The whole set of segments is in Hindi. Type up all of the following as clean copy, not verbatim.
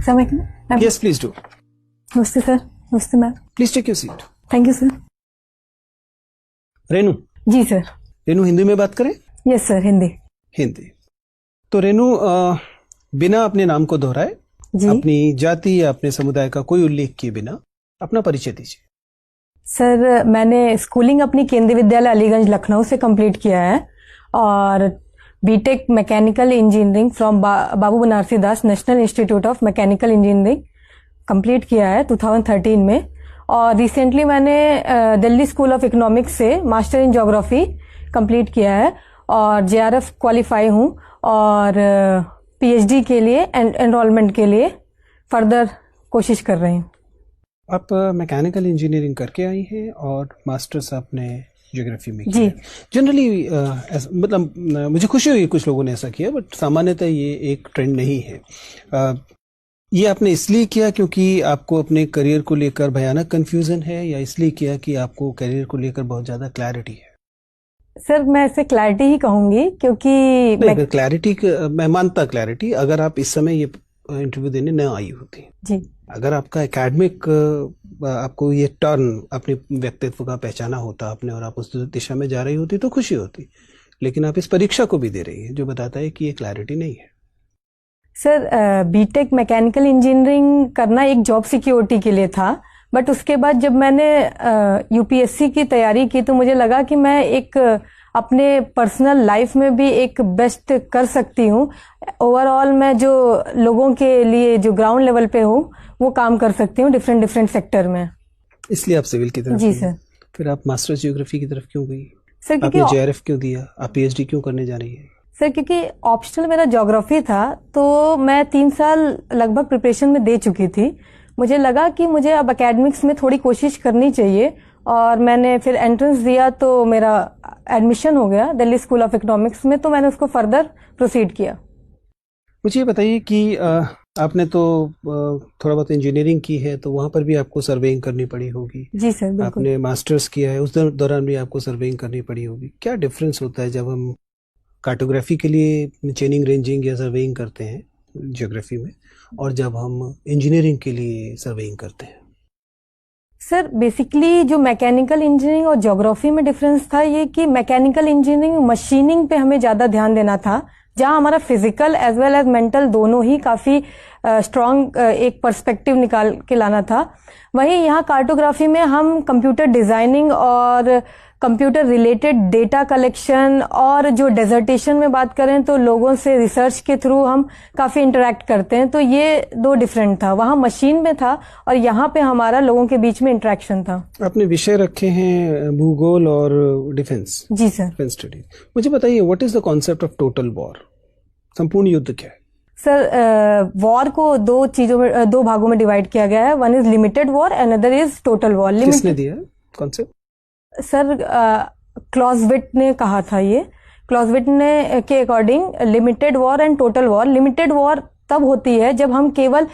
सर मैं Yes, please do. नमस्ते सर। नमस्ते ma'am. Please take your seat. Thank you sir. Renu, जी सर। रेनू हिंदी में बात करें? Yes sir, Hindi. हिंदी। तो रेनू, बिना अपने नाम को दोहराए, जी अपनी जाति या अपने समुदाय का कोई उल्लेख किए बिना अपना परिचय दीजिए। सर, मैंने स्कूलिंग अपनी केंद्रीय विद्यालय अलीगंज लखनऊ से कंप्लीट किया है और BTech mechanical engineering from Babu Banarasi Das National Institute of Mechanical Engineering complete किया है 2013 में। और रिसेंटली मैंने दिल्ली स्कूल ऑफ इकोनॉमिक्स से मास्टर इन ज्योग्राफी कंप्लीट किया है और जेआरएफ क्वालिफाई हूँ और पीएचडी के लिए एनरोलमेंट के लिए फर्दर कोशिश कर रही हूँ। आप मैकेनिकल इंजीनियरिंग करके आई हैं और मास्टर्स आपने ज्योग्राफी में जी। किया। जनरली मतलब मुझे खुशी हुई कुछ लोगों ने ऐसा किया, बट सामान्यतः ये एक ट्रेंड नहीं है। ये आपने इसलिए किया क्योंकि आपको अपने करियर को लेकर भयानक कंफ्यूजन है, या इसलिए किया कि आपको करियर को लेकर बहुत ज्यादा क्लैरिटी है? सर, मैं इसे क्लैरिटी ही कहूंगी क्योंकि क्लैरिटी मैं मानता क्लैरिटी, अगर आप इस समय ये इंटरव्यू देने न आई होती जी, अगर आपका एकेडमिक आपको ये टर्न अपने व्यक्तित्व का पहचाना होता आपने और आप उस दिशा में जा रही होती तो खुशी होती, लेकिन आप इस परीक्षा को भी दे रही हैं जो बताता है कि ये क्लैरिटी नहीं है। सर, बीटेक मैकेनिकल इंजीनियरिंग करना एक जॉब सिक्योरिटी के लिए था, बट उसके बाद जब मैंने यूपीएससी की तैयारी की तो मुझे लगा कि मैं एक अपने पर्सनल लाइफ में भी एक बेस्ट कर सकती हूँ। ओवरऑल मैं जो लोगों के लिए जो ग्राउंड लेवल पे हूँ वो काम कर सकती हूँ डिफरेंट सेक्टर में। इसलिए आप सिविल की तरफ जी गई। सर। फिर आप मास्टर्स ज्योग्राफी की तरफ क्यों गई? सर क्योंकि आपने जेआरएफ क्यों दिया? आप पीएचडी क्यों करने जा रही है? सर क्योंकि ऑप्शनल मेरा ज्योग्राफी था तो मैं 3 साल लगभग प्रिपरेशन में दे चुकी थी। मुझे लगा कि मुझे अब एकेडमिक्स में थोड़ी कोशिश करनी चाहिए और मैंने फिर एंट्रेंस दिया तो मेरा एडमिशन हो गया दिल्ली स्कूल ऑफ इकोनॉमिक्स में, तो मैंने उसको फर्दर प्रोसीड किया। मुझे ये बताइए कि आपने तो थोड़ा बहुत इंजीनियरिंग की है तो वहां पर भी आपको सर्वेइंग करनी पड़ी होगी। जी सर, बिल्कुल। आपने मास्टर्स किया है, उस दौरान भी आपको सर्वेइंग करनी पड़ी होगी। क्या डिफरेंस होता है जब हम कार्टोग्राफी के लिए चेनिंग रेंजिंग या सर्वेइंग करते हैं ज्योग्राफी में, और जब हम इंजीनियरिंग के लिए सर्वेइंग करते हैं? सर बेसिकली जो मैकेनिकल इंजीनियरिंग और ज्योग्राफी में डिफरेंस था ये कि मैकेनिकल इंजीनियरिंग मशीनिंग पे हमें ज्यादा ध्यान देना था, जहां हमारा physical as well as mental दोनों ही काफी स्ट्रॉन्ग एक पर्सपेक्टिव निकाल के लाना था। वहीं यहाँ कार्टोग्राफी में हम कंप्यूटर डिजाइनिंग और कंप्यूटर रिलेटेड डेटा कलेक्शन और जो डेजर्टेशन में बात करें तो लोगों से रिसर्च के थ्रू हम काफी इंटरेक्ट करते हैं, तो ये दो डिफरेंट था। वहां मशीन में था और यहाँ पे हमारा लोगों के बीच में इंटरेक्शन था। आपने विषय रखे हैं भूगोल और डिफेंस। जी सर। Defence studies. मुझे बताइए, what is the concept of total war? संपूर्ण युद्ध क्या है? सर, वॉर को दो भागों में डिवाइड किया गया है। One is limited war, another is total war. किसने दिया कॉन्सेप्ट? सर, क्लॉजविट ने कहा था ये। क्लॉजविट ने के according limited war and total war. Limited war तब होती है जब हम केवल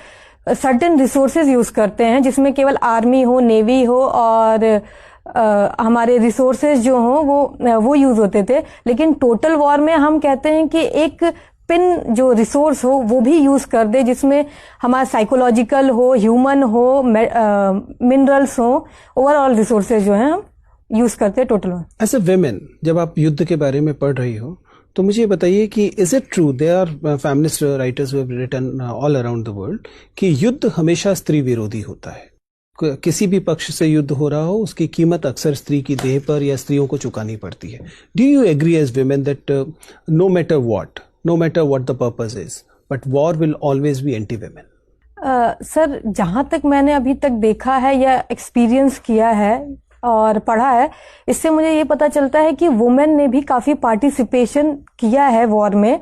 सर्टेन रिसोर्सेज यूज करते हैं, जिसमें केवल आर्मी हो, नेवी हो और हमारे रिसोर्सेज जो हो वो यूज होते थे। लेकिन टोटल वॉर में हम कहते हैं कि एक पिन जो रिसोर्स हो वो भी यूज कर दे, जिसमें हमारा साइकोलॉजिकल हो, ह्यूमन हो, मिनरल्स हो, ओवरऑल रिसोर्सेज जो हैं हम यूज करते हैं टोटल में। एज ए विमेन, जब आप युद्ध के बारे में पढ़ रही हो तो मुझे बताइए कि is it true, they are feminist writers who have written all around the world कि युद्ध हमेशा स्त्री विरोधी होता है? किसी भी पक्ष से युद्ध हो रहा हो उसकी कीमत अक्सर स्त्री की देह पर या स्त्रियों को चुकानी पड़ती है। Do you agree as women that no matter what the purpose is, but war will always be anti women? Sir, जहां तक मैंने अभी तक देखा है या एक्सपीरियंस किया है और पढ़ा है, इससे मुझे ये पता चलता है कि वुमेन ने भी काफी पार्टिसिपेशन किया है वॉर में।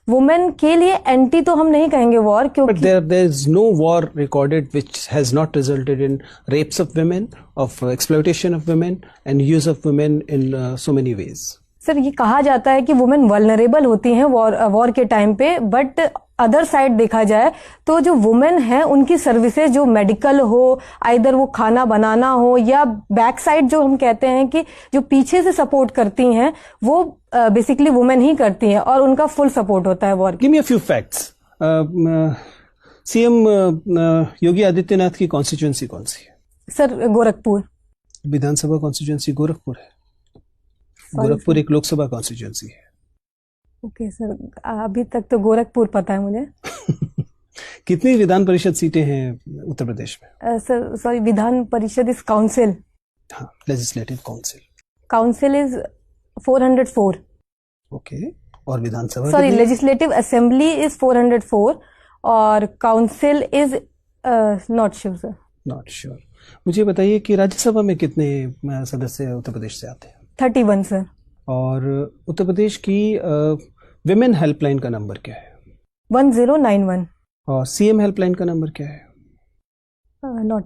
वुमेन के लिए एंटी तो हम नहीं कहेंगे वॉर, क्योंकि there is no war recorded which has not resulted in rapes of women, of exploitation of women and use of women in so many ways. Sir, ये कहा जाता है कि वुमेन वल्नरेबल होती हैं वॉर के टाइम पे, बट अदर साइड देखा जाए तो जो वुमेन है उनकी सर्विसेज जो मेडिकल हो, आइदर वो खाना बनाना हो या बैक साइड जो हम कहते हैं कि जो पीछे से सपोर्ट करती हैं, वो बेसिकली वुमेन ही करती हैं और उनका फुल सपोर्ट होता है war. Give me a few facts. CM Yogi Adityanath की कॉन्स्टिट्यूंसी कौन सी है? सर गोरखपुर। विधानसभा कॉन्स्टिट्यूंसी गोरखपुर है। गोरखपुर एक लोकसभा कॉन्स्टिट्यूंसी है। ओके सर, अभी तक तो गोरखपुर पता है मुझे। कितनी विधान परिषद सीटें हैं उत्तर प्रदेश में? Sir sorry, Vidhan Parishad is council. हाँ, legislative council. Council is 404। Okay, और विधानसभा? सॉरी, लेजिस्लेटिव असेंबली इज 404 और council is not sure sir. Not sure. मुझे बताइए कि राज्यसभा में कितने सदस्य उत्तर प्रदेश से आते हैं? 31 सर। और उत्तर प्रदेश की विमेन हेल्पलाइन का नंबर क्या है? 1091। और सीएम हेल्पलाइन का नंबर क्या है? नॉट,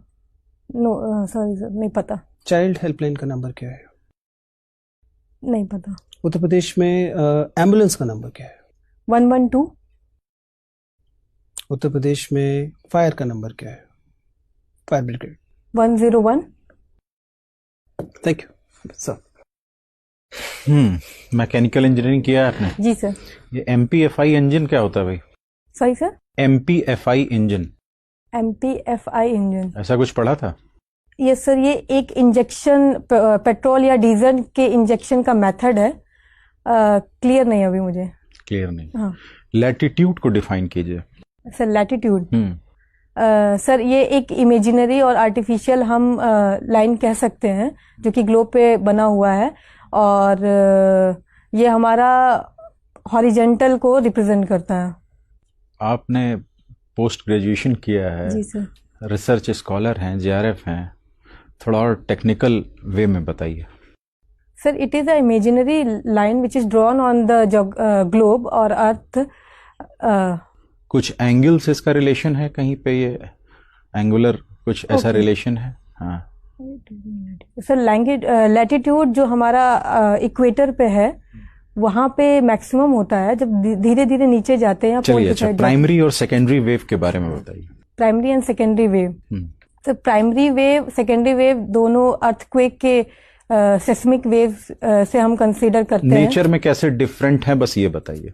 नो सॉरी सर, नहीं पता। चाइल्ड हेल्पलाइन का नंबर क्या है? नहीं पता। उत्तर प्रदेश में एम्बुलेंस का नंबर क्या है? 112। उत्तर प्रदेश में फायर का नंबर क्या है? Fire brigade? 101। Thank you sir. Mechanical engineering किया है आपने? जी सर। ये MPFI इंजन क्या होता है भाई? सही sir. MPFI engine. MPFI engine, ऐसा कुछ पढ़ा था? यस सर, ये एक इंजेक्शन, पेट्रोल या डीजल के इंजेक्शन का मेथड है। क्लियर नहीं अभी मुझे। क्लियर नहीं। हाँ लैटिट्यूड को डिफाइन कीजिए। सर। लैटिट्यूड सर ये एक इमेजिनरी और आर्टिफिशियल हम लाइन कह सकते हैं जो कि ग्लोब पे बना हुआ है, और ये हमारा हॉरिजेंटल को रिप्रेजेंट करता है। आपने पोस्ट ग्रेजुएशन किया है? जी सर। रिसर्च स्कॉलर हैं, JRF हैं, थोड़ा और टेक्निकल वे में बताइए। Sir it is a imaginary line which is drawn on the globe और अर्थ। कुछ एंगल से इसका रिलेशन है कहीं पे? ये एंगुलर कुछ ऐसा रिलेशन है? हाँ सर, लैटिट्यूड जो हमारा इक्वेटर पे है वहां पे मैक्सिमम होता है, जब धीरे धीरे नीचे जाते हैं। चलिए, अच्छा प्राइमरी और सेकेंडरी वेव के बारे में बताइए। Primary and secondary wave. तो प्राइमरी वेव, सेकेंडरी वेव दोनों अर्थक्वेक के सेस्मिक वेव से हम कंसीडर करते हैं। नेचर में कैसे डिफरेंट है, बस ये बताइए।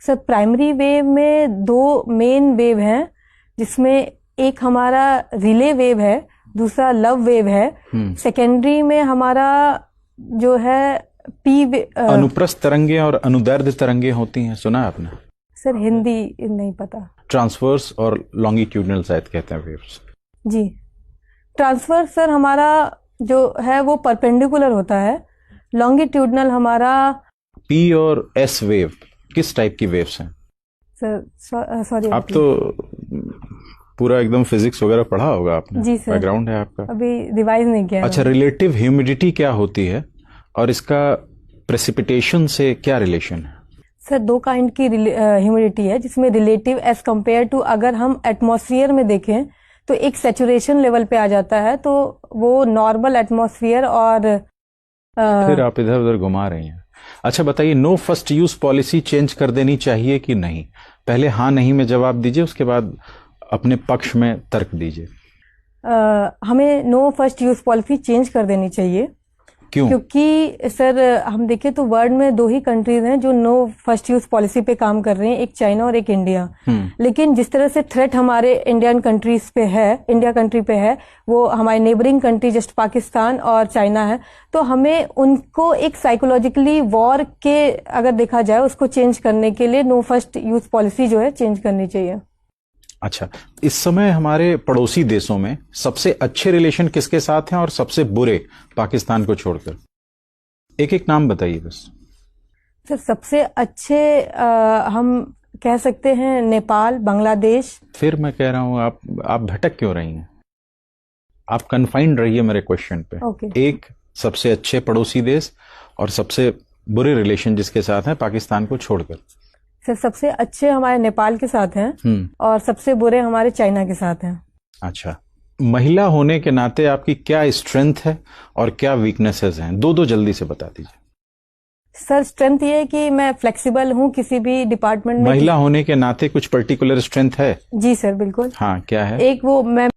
सर प्राइमरी वेव में दो मेन वेव हैं, जिसमें एक हमारा रिले वेव है, दूसरा लव वेव है। सेकेंडरी में हमारा जो है अनुप्रस्थ तरंगे और अनुदैर्ध्य तरंगे होती हैं, सुना है आपने? सर हिंदी नहीं पता। ट्रांसवर्स और लॉन्गिट्यूडनल शायद कहते हैं वेव्स। जी, ट्रांसवर्स सर हमारा जो है वो परपेंडिकुलर होता है, लॉन्गिट्यूडनल हमारा। P और S वेव किस टाइप की वेव्स हैं? सर सॉरी, आप तो पूरा एकदम फिजिक्स वगैरह पढ़ा होगा आपने। जी सर, बैकग्राउंड है आपका। अभी रिवाइज नहीं किया। अच्छा, रिलेटिव ह्यूमिडिटी क्या होती है और इसका प्रेसिपिटेशन से क्या रिलेशन है? सर दो काइंड की ह्यूमिडिटी है, जिसमें रिलेटिव एज कंपेयर टू अगर हम एटमॉस्फेयर में देखें तो एक सैचुरेशन लेवल पे आ जाता है, तो वो नॉर्मल एटमॉस्फेयर और फिर आप इधर उधर घुमा रही हैं। अच्छा बताइए, no first use policy change कर देनी चाहिए कि नहीं? पहले हाँ नहीं में जवाब दीजिए, उसके बाद अपने पक्ष में तर्क दीजिए। हमें no first use policy change कर देनी चाहिए। क्यों? क्योंकि सर हम देखें तो वर्ल्ड में दो ही कंट्रीज हैं जो नो फर्स्ट यूज पॉलिसी पे काम कर रहे हैं, एक चाइना और एक इंडिया। लेकिन जिस तरह से थ्रेट हमारे इंडियन कंट्रीज पे है, इंडिया कंट्री पे है, वो हमारे नेबरिंग कंट्री जस्ट पाकिस्तान और चाइना है, तो हमें उनको एक साइकोलॉजिकली वॉर के अगर देखा जाए उसको चेंज करने के लिए नो फर्स्ट यूज पॉलिसी जो है चेंज करनी चाहिए। अच्छा, इस समय हमारे पड़ोसी देशों में सबसे अच्छे रिलेशन किसके साथ हैं और सबसे बुरे पाकिस्तान को छोड़कर? एक एक नाम बताइए बस। सर सबसे अच्छे हम कह सकते हैं नेपाल, बांग्लादेश। फिर मैं कह रहा हूं आप भटक क्यों रही हैं? आप कन्फाइंड रहिए मेरे क्वेश्चन पे। एक सबसे अच्छे पड़ोसी देश और सबसे बुरे रिलेशन जिसके साथ हैं पाकिस्तान को छोड़कर। सर सबसे अच्छे हमारे नेपाल के साथ हैं और सबसे बुरे हमारे चाइना के साथ हैं। अच्छा, महिला होने के नाते आपकी क्या स्ट्रेंथ है और क्या वीकनेसेस हैं? दो जल्दी से बता दीजिए। सर स्ट्रेंथ ये है कि मैं फ्लेक्सिबल हूँ किसी भी डिपार्टमेंट में। महिला होने के नाते कुछ पर्टिकुलर स्ट्रेंथ है? जी सर बिल्कुल। हाँ, क्या है? एक वो मैं